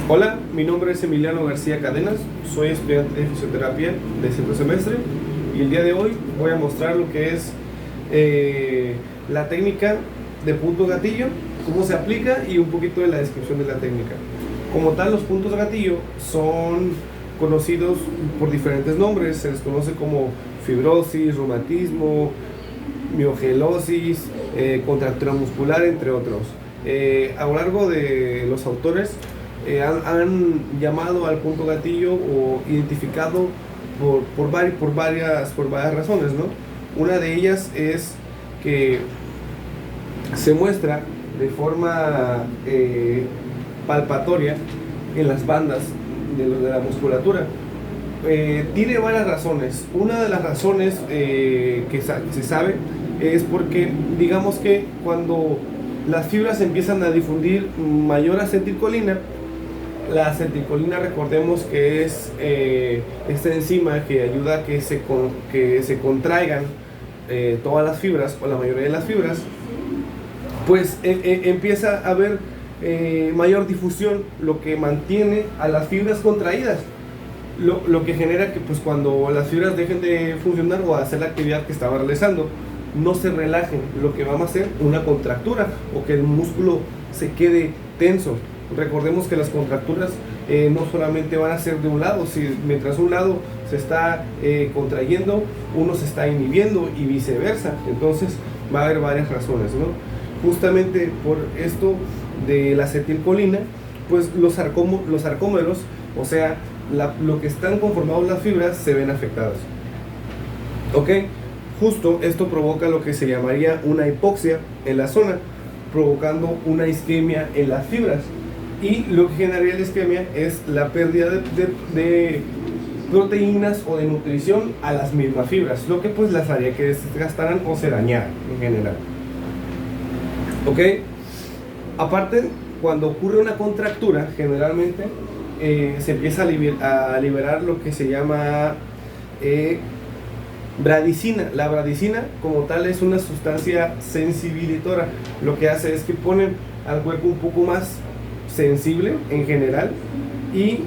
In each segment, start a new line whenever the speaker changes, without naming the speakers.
Hola, mi nombre es Emiliano García Cadenas, soy estudiante de fisioterapia de cierto semestre y el día de hoy voy a mostrar lo que es la técnica de punto gatillo, cómo se aplica y un poquito de la descripción de la técnica. Como tal, los puntos gatillo son conocidos por diferentes nombres, se les conoce como fibrosis, reumatismo, miogelosis, contractura muscular, entre otros. A lo largo de los autores han llamado al punto gatillo o identificado por varias razones, ¿no? Una de ellas es que se muestra de forma palpatoria en las bandas de la musculatura. Tiene varias razones. Una de las razones que se sabe es porque, digamos que cuando las fibras empiezan a difundir mayor acetilcolina, la acetilcolina, recordemos que es esta enzima que ayuda a que se contraigan todas las fibras o la mayoría de las fibras, pues empieza a haber mayor difusión, lo que mantiene a las fibras contraídas, lo que genera que pues cuando las fibras dejen de funcionar o hacer la actividad que estaba realizando, no se relajen, lo que va a hacer una contractura o que el músculo se quede tenso. Recordemos que las contracturas no solamente van a ser de un lado, si mientras un lado se está contrayendo, uno se está inhibiendo y viceversa. Entonces va a haber varias razones, ¿no? Justamente por esto de la acetilcolina, pues los sarcómeros, o sea, lo que están conformados las fibras, se ven afectadas. ¿Ok? Justo esto provoca lo que se llamaría una hipoxia en la zona, provocando una isquemia en las fibras. Y lo que generaría la isquemia es la pérdida de proteínas o de nutrición a las mismas fibras, lo que pues las haría que se desgastaran o se dañaran en general. ¿Ok? Aparte, cuando ocurre una contractura, generalmente se empieza a liberar lo que se llama bradicina. La bradicina como tal es una sustancia sensibilizadora. Lo que hace es que pone al cuerpo un poco más sensible en general y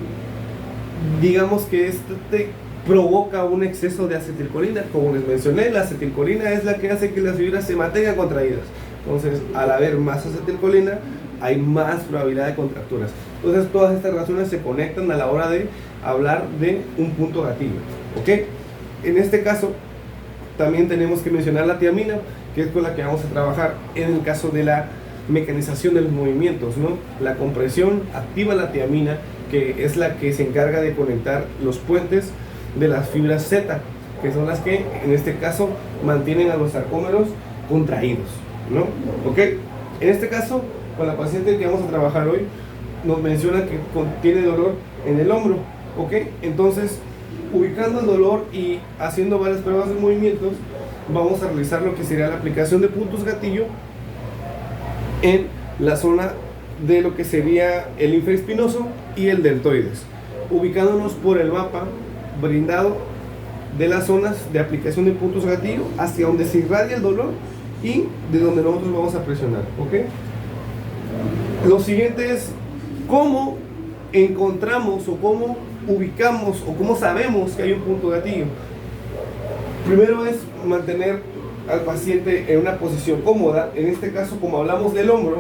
digamos que esto te provoca un exceso de acetilcolina. Como les mencioné, la acetilcolina es la que hace que las fibras se mantengan contraídas. Entonces, al haber más acetilcolina, hay más probabilidad de contracturas. Entonces, todas estas razones se conectan a la hora de hablar de un punto gatillo. ¿Ok? En este caso, también tenemos que mencionar la tiamina, que es con la que vamos a trabajar en el caso de la mecanización de los movimientos, ¿no? La compresión activa la tiamina, que es la que se encarga de conectar los puentes de las fibras Z, que son las que en este caso mantienen a los sarcómeros contraídos, ¿no? ¿Ok? En este caso, con la paciente que vamos a trabajar hoy, nos menciona que tiene dolor en el hombro, ¿ok? Entonces, ubicando el dolor y haciendo varias pruebas de movimientos, vamos a realizar lo que sería la aplicación de puntos gatillo en la zona de lo que sería el infraespinoso y el deltoides, ubicándonos por el mapa brindado de las zonas de aplicación de puntos gatillo hacia donde se irradia el dolor y de donde nosotros vamos a presionar, ¿ok? Lo siguiente es cómo encontramos o cómo ubicamos o cómo sabemos que hay un punto gatillo. Primero es mantener al paciente en una posición cómoda. En este caso, como hablamos del hombro,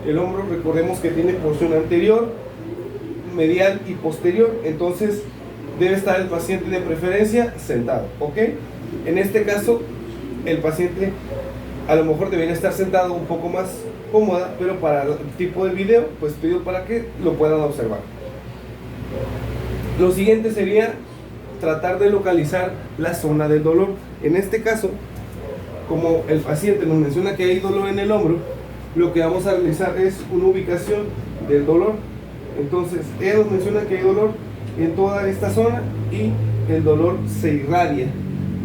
el hombro recordemos que tiene porción anterior, medial y posterior, entonces debe estar el paciente de preferencia sentado, ¿ok? En este caso, el paciente a lo mejor debería estar sentado un poco más cómoda, pero para el tipo de video, pues pido para que lo puedan observar. Lo siguiente sería tratar de localizar la zona del dolor. En este caso, como el paciente nos menciona que hay dolor en el hombro, lo que vamos a realizar es una ubicación del dolor. Entonces, él nos menciona que hay dolor en toda esta zona y el dolor se irradia.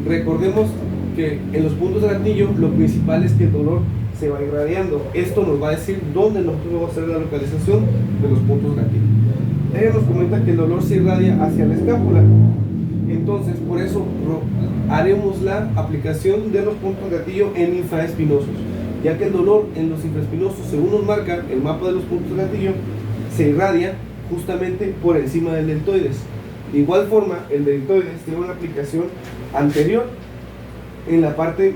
Recordemos que en los puntos de gatillo lo principal es que el dolor se va irradiando. Esto nos va a decir dónde nosotros vamos a hacer la localización de los puntos gatillo. Ella nos comenta que el dolor se irradia hacia la escápula. Entonces, por eso haremos la aplicación de los puntos gatillo en infraespinosos. ya que el dolor en los infraespinosos, según nos marca el mapa de los puntos de gatillo, se irradia justamente por encima del deltoides. De igual forma, el deltoides tiene una aplicación anterior en la parte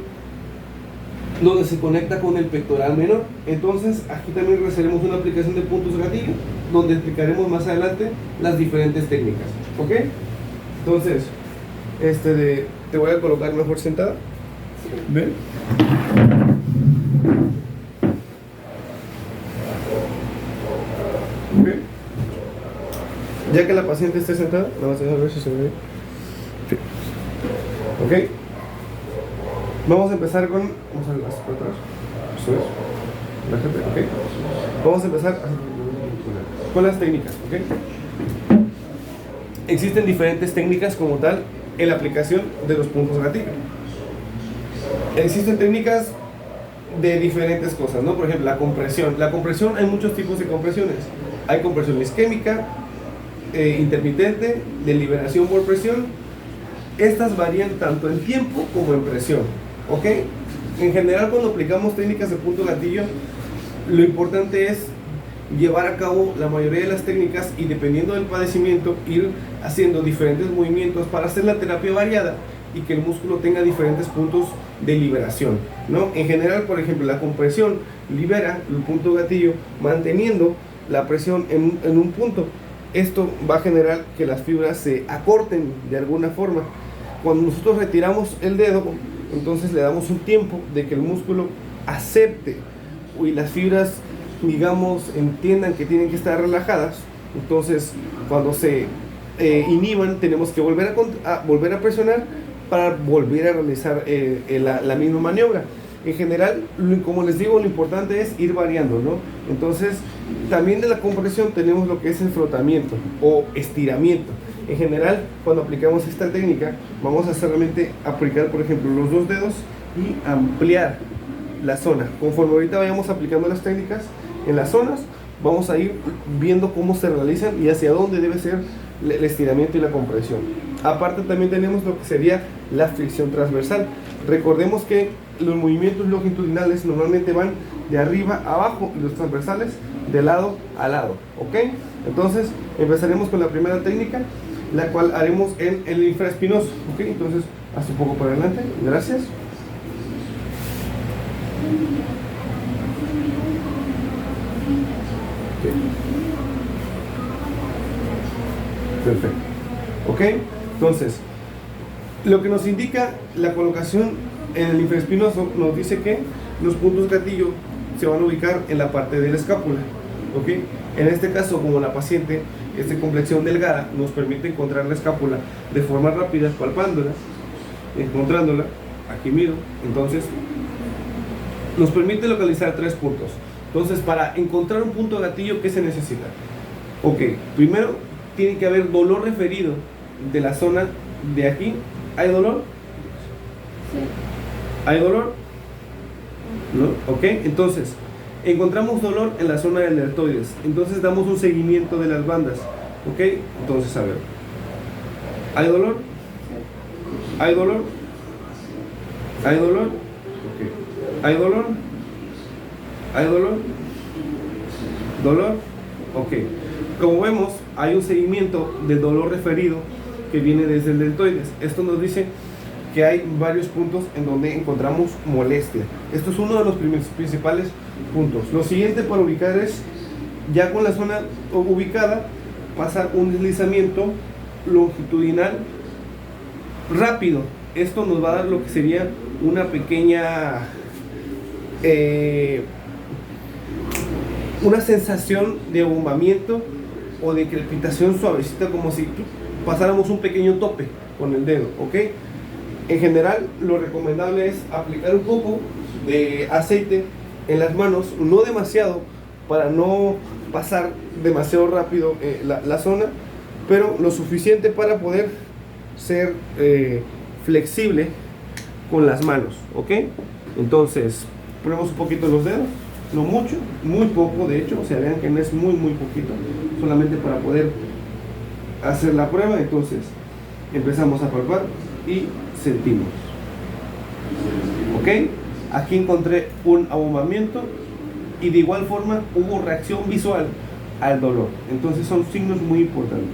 donde se conecta con el pectoral menor. Entonces, aquí también realizaremos una aplicación de puntos de gatillo, donde explicaremos más adelante las diferentes técnicas. ¿Ok? Entonces, te voy a colocar mejor sentada. ¿Ven? ¿Ven? Ya que la paciente esté sentada, vamos a ver si se ve. Sí. ¿Ok? Vamos a empezar con... Vamos a ver para atrás. Eso es. Relájate, ¿ok? Vamos a empezar con las técnicas, ¿ok? Existen diferentes técnicas como tal en la aplicación de los puntos gatillo. Existen técnicas de diferentes cosas, ¿no? Por ejemplo, la compresión. La compresión, hay muchos tipos de compresiones. Hay compresión isquémica, intermitente, de liberación por presión. Estas varían tanto en tiempo como en presión, ¿ok? En general, cuando aplicamos técnicas de punto gatillo, lo importante es llevar a cabo la mayoría de las técnicas y, dependiendo del padecimiento, ir haciendo diferentes movimientos para hacer la terapia variada y que el músculo tenga diferentes puntos de liberación, ¿no? En general, por ejemplo, la compresión libera el punto gatillo manteniendo la presión en un punto. Esto va a generar que las fibras se acorten de alguna forma. Cuando nosotros retiramos el dedo, entonces le damos un tiempo de que el músculo acepte y las fibras, digamos, entiendan que tienen que estar relajadas. Entonces, cuando se inhiban, tenemos que volver a presionar para volver a realizar la misma maniobra. En general, como les digo, lo importante es ir variando, ¿no? Entonces, también de la compresión tenemos lo que es el frotamiento o estiramiento. En general, cuando aplicamos esta técnica, vamos a solamente aplicar, por ejemplo, los dos dedos y ampliar la zona. Conforme ahorita vayamos aplicando las técnicas en las zonas, vamos a ir viendo cómo se realizan y hacia dónde debe ser el estiramiento y la compresión. Aparte, también tenemos lo que sería la flexión transversal. Recordemos que los movimientos longitudinales normalmente van de arriba a abajo y los transversales de lado a lado, ¿ok? Entonces, empezaremos con la primera técnica, la cual haremos en el infraespinoso, ¿ok? Entonces, haz un poco para adelante, gracias. Okay. Perfecto. ¿Ok? Entonces, lo que nos indica la colocación en el infraespinoso nos dice que los puntos gatillo se van a ubicar en la parte de la escápula. ¿Ok? En este caso, como la paciente es de complexión delgada, nos permite encontrar la escápula de forma rápida, palpándola, encontrándola. Aquí mido. Entonces, nos permite localizar 3 puntos. Entonces, para encontrar un punto gatillo, ¿qué se necesita? Ok, primero tiene que haber dolor referido de la zona de aquí. ¿Hay dolor?
Sí.
¿Hay dolor? ¿No? Ok, entonces encontramos dolor en la zona del deltoides. Entonces damos un seguimiento de las bandas. Ok, entonces a ver. ¿Hay dolor? ¿Hay dolor? ¿Hay dolor? Ok. ¿Hay dolor? ¿Hay dolor? ¿Dolor? Ok. Como vemos, hay un seguimiento del dolor referido que viene desde el deltoides. Esto nos dice que hay varios puntos en donde encontramos molestia. Esto es uno de los principales puntos. Lo siguiente para ubicar es, ya con la zona ubicada, pasar un deslizamiento longitudinal rápido. Esto nos va a dar lo que sería una pequeña una sensación de abombamiento o de crepitación suavecita, como si pasáramos un pequeño tope con el dedo, ¿ok? En general, lo recomendable es aplicar un poco de aceite en las manos, no demasiado, para no pasar demasiado rápido la zona, pero lo suficiente para poder ser flexible con las manos, ¿ok? Entonces, ponemos un poquito los dedos, no mucho, muy poco de hecho, o sea, vean que no es muy poquito, solamente para poder hacer la prueba. Entonces, empezamos a palpar y sentimos, ¿ok? Aquí encontré un abombamiento y de igual forma hubo reacción visual al dolor. Entonces son signos muy importantes.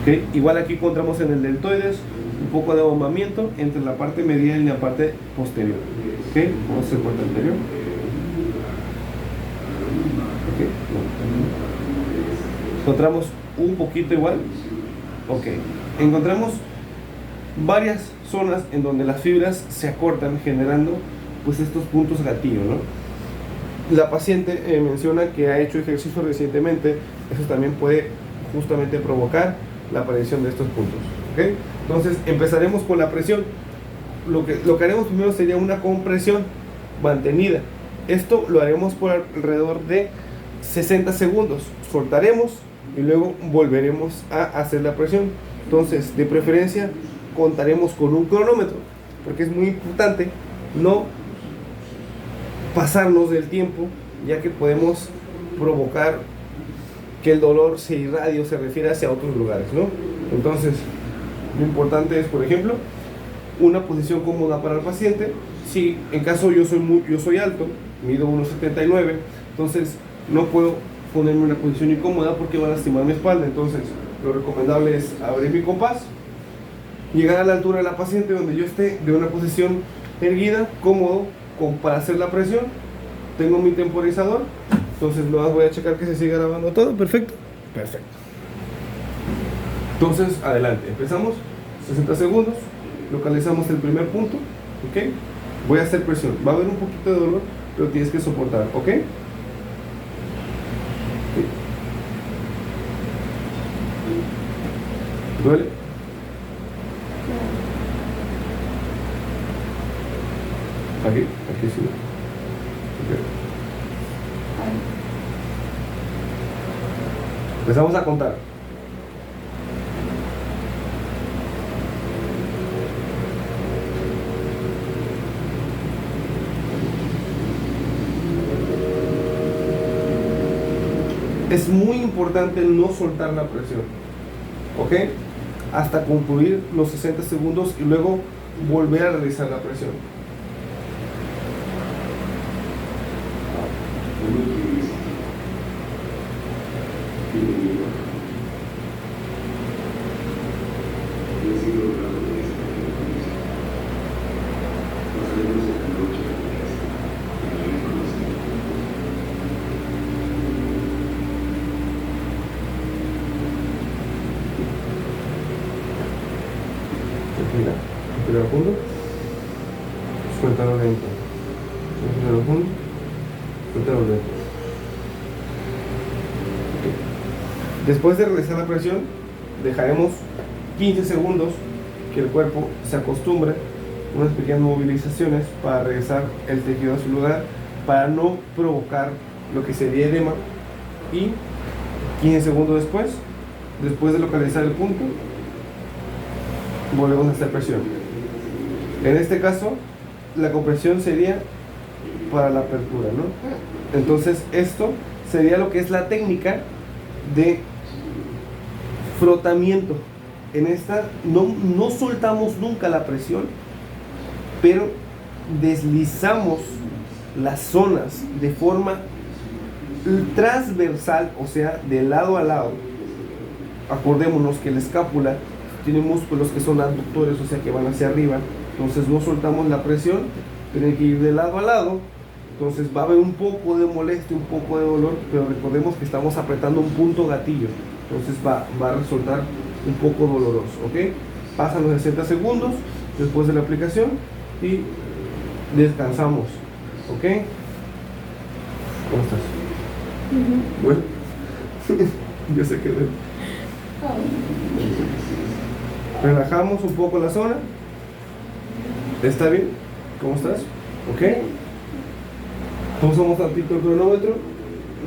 Okay. Igual aquí encontramos en el deltoides un poco de abombamiento entre la parte medial y la parte posterior. Okay. Vamos a hacer parte anterior. Okay. Encontramos un poquito igual. Ok. Encontramos varias zonas en donde las fibras se acortan, generando pues estos puntos gatillo, ¿no? La paciente menciona que ha hecho ejercicio recientemente. Eso también puede justamente provocar la aparición de estos puntos. ¿Okay? Entonces empezaremos con la presión. Lo que haremos primero sería una compresión mantenida. Esto lo haremos por alrededor de 60 segundos. Soltaremos y luego volveremos a hacer la presión. Entonces, de preferencia, contaremos con un cronómetro, porque es muy importante no pasarnos del tiempo, ya que podemos provocar que el dolor se irradie o se refiere hacia otros lugares, ¿no? Entonces, lo importante es, por ejemplo, una posición cómoda para el paciente. Si en caso yo soy alto, mido 1,79, entonces no puedo ponerme en una posición incómoda porque va a lastimar mi espalda. Entonces, lo recomendable es abrir mi compás, llegar a la altura de la paciente donde yo esté de una posición erguida, cómodo, para hacer la presión. Tengo mi temporizador, entonces luego voy a checar que se siga grabando todo. Perfecto. Perfecto. Entonces, adelante. Empezamos. 60 segundos. Localizamos el primer punto. ¿Ok? Voy a hacer presión. Va a haber un poquito de dolor, pero tienes que soportar. ¿Ok? ¿Duele? Aquí sí. Okay. Empezamos a contar. Es muy importante no soltar la presión, ¿ok? Hasta concluir los 60 segundos y luego volver a realizar la presión. Mira, respira profundo, suéltalo lento. Respira profundo, suéltalo lento. Después de realizar la presión, dejaremos 15 segundos que el cuerpo se acostumbre, unas pequeñas movilizaciones para regresar el tejido a su lugar, para no provocar lo que sería edema. Y 15 segundos después de localizar el punto, volvemos a hacer presión. En este caso, la compresión sería para la apertura, ¿no? Entonces, esto sería lo que es la técnica de frotamiento. En esta no soltamos nunca la presión, pero deslizamos las zonas de forma transversal, o sea, de lado a lado. Acordémonos que la escápula tiene músculos que son abductores, o sea, que van hacia arriba. Entonces no soltamos la presión, tiene que ir de lado a lado. Entonces va a haber un poco de molestia, un poco de dolor, pero recordemos que estamos apretando un punto gatillo. Entonces va a resultar un poco doloroso, ¿ok? Pasan los 60 segundos después de la aplicación y descansamos, ¿ok? ¿Cómo estás? Bueno, yo sé que relajamos un poco la zona. ¿Está bien? ¿Cómo estás? ¿Ok? Usamos tantito el cronómetro.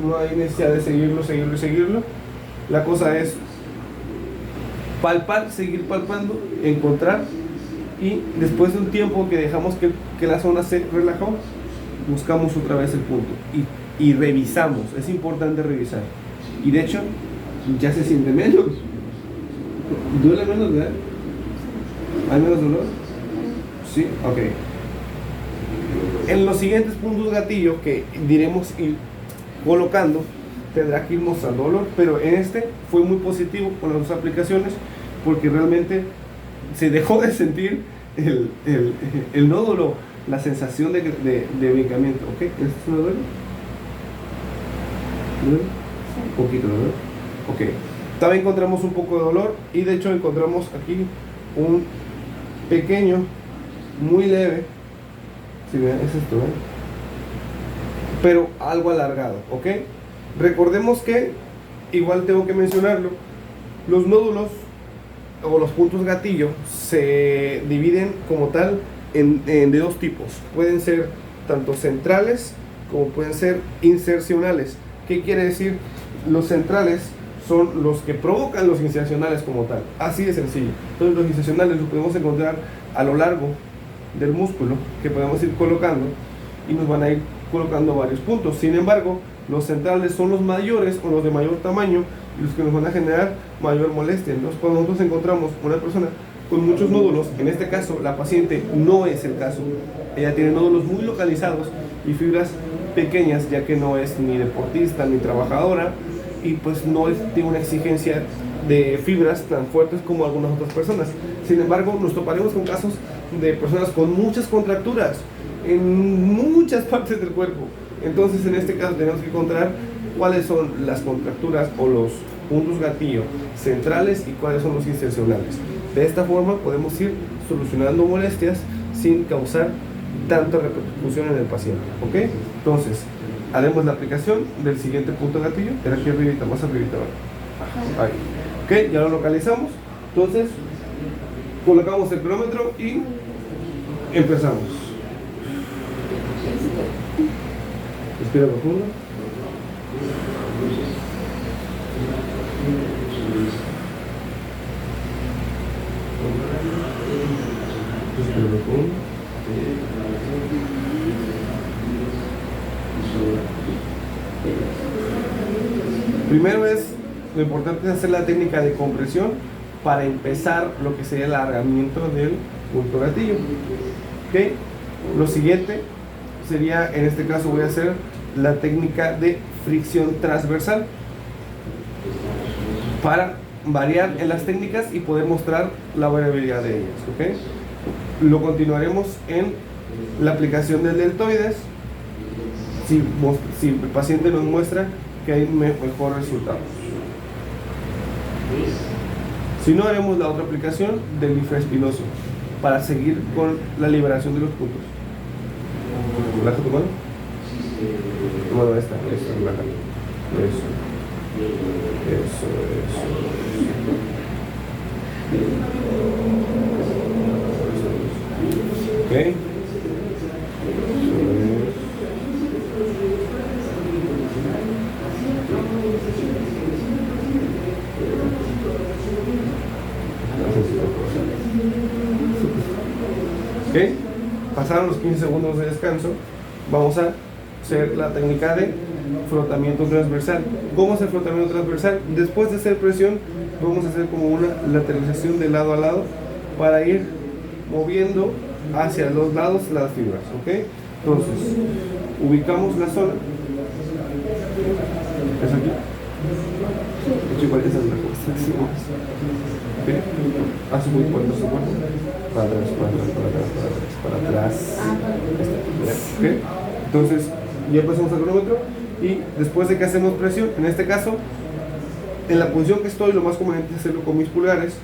No hay necesidad de seguirlo. La cosa es palpar, seguir palpando, encontrar, y después de un tiempo que dejamos que la zona se relajó, buscamos otra vez el punto y revisamos. Es importante revisar. Y de hecho, ya se siente menos. ¿Duele menos, verdad? ¿Hay menos dolor? Sí, ok. En los siguientes puntos gatillo que diremos ir colocando, tendrá que ir mostrando dolor, pero en este fue muy positivo con las dos aplicaciones porque realmente se dejó de sentir el nódulo, la sensación de brincamiento. ¿Ok? ¿Esto me duele? ¿Duele? Un poquito, ¿verdad? Ok. También encontramos un poco de dolor y de hecho encontramos aquí un pequeño, muy leve, si ven, es esto, ¿eh? Pero algo alargado, ¿ok? Recordemos que, igual tengo que mencionarlo, los nódulos o los puntos gatillo se dividen como tal de dos tipos. Pueden ser tanto centrales como pueden ser insercionales. ¿Qué quiere decir? Los centrales son los que provocan los insercionales como tal. Así de sencillo. Entonces los insercionales los podemos encontrar a lo largo del músculo que podemos ir colocando y nos van a ir colocando varios puntos. Sin embargo, los centrales son los mayores o los de mayor tamaño y los que nos van a generar mayor molestia. Entonces, cuando nosotros encontramos una persona con muchos nódulos, en este caso la paciente no es el caso, ella tiene nódulos muy localizados y fibras pequeñas, ya que no es ni deportista ni trabajadora y pues no tiene una exigencia de fibras tan fuertes como algunas otras personas. Sin embargo, nos toparemos con casos de personas con muchas contracturas en muchas partes del cuerpo. Entonces, en este caso tenemos que encontrar cuáles son las contracturas o los puntos gatillo centrales y cuáles son los insercionales. De esta forma podemos ir solucionando molestias sin causar tanta repercusión en el paciente. ¿Ok? Entonces, haremos la aplicación del siguiente punto gatillo. Era aquí arribita, más arribita. Ahí. Ok, ya lo localizamos. Entonces, colocamos el cronómetro y empezamos. Respira profundo. Respira profundo. Primero es, lo importante es hacer la técnica de compresión para empezar lo que sería el alargamiento del punto gatillo. ¿Okay? Lo siguiente sería, en este caso voy a hacer la técnica de fricción transversal para variar en las técnicas y poder mostrar la variabilidad de ellas. ¿Okay? Lo continuaremos en la aplicación del deltoides si el paciente nos muestra que hay mejor resultado. Si no, haremos la otra aplicación del infraespinoso para seguir con la liberación de los puntos. Relaja tu mano. Tu mano esta, relaja. Eso. Ok. Ok, pasaron los 15 segundos de descanso. Vamos a hacer la técnica de frotamiento transversal. ¿Cómo es el frotamiento transversal? Después de hacer presión, vamos a hacer como una lateralización de lado a lado para ir moviendo hacia los lados las fibras. ¿Ok? Entonces, ubicamos la zona. ¿Es aquí? Igual esa es la cosa. ¿Okay? Hace muy fuerte su cuerpo. Para atrás, para atrás, para atrás, para atrás, para atrás. ¿Okay? Entonces, ya pasamos al cronómetro y después de que hacemos presión, en este caso, en la posición que estoy, lo más conveniente es hacerlo con mis pulgares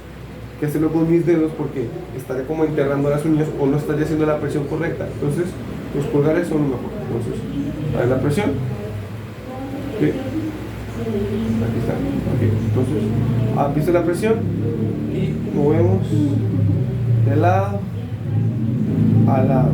que hacerlo con mis dedos porque estaré como enterrando las uñas o no estaré haciendo la presión correcta. Entonces, los pulgares son lo mejor. Entonces, a ver la presión. ¿Okay? Aquí está. Okay. Entonces, empiezo la presión y movemos de lado a lado.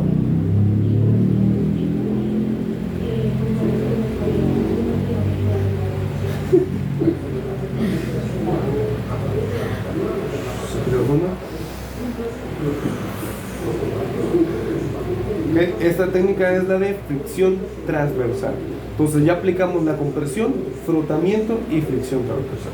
¿Ok? Esta técnica es la de fricción transversal. Entonces ya aplicamos la compresión, frotamiento y fricción transversal.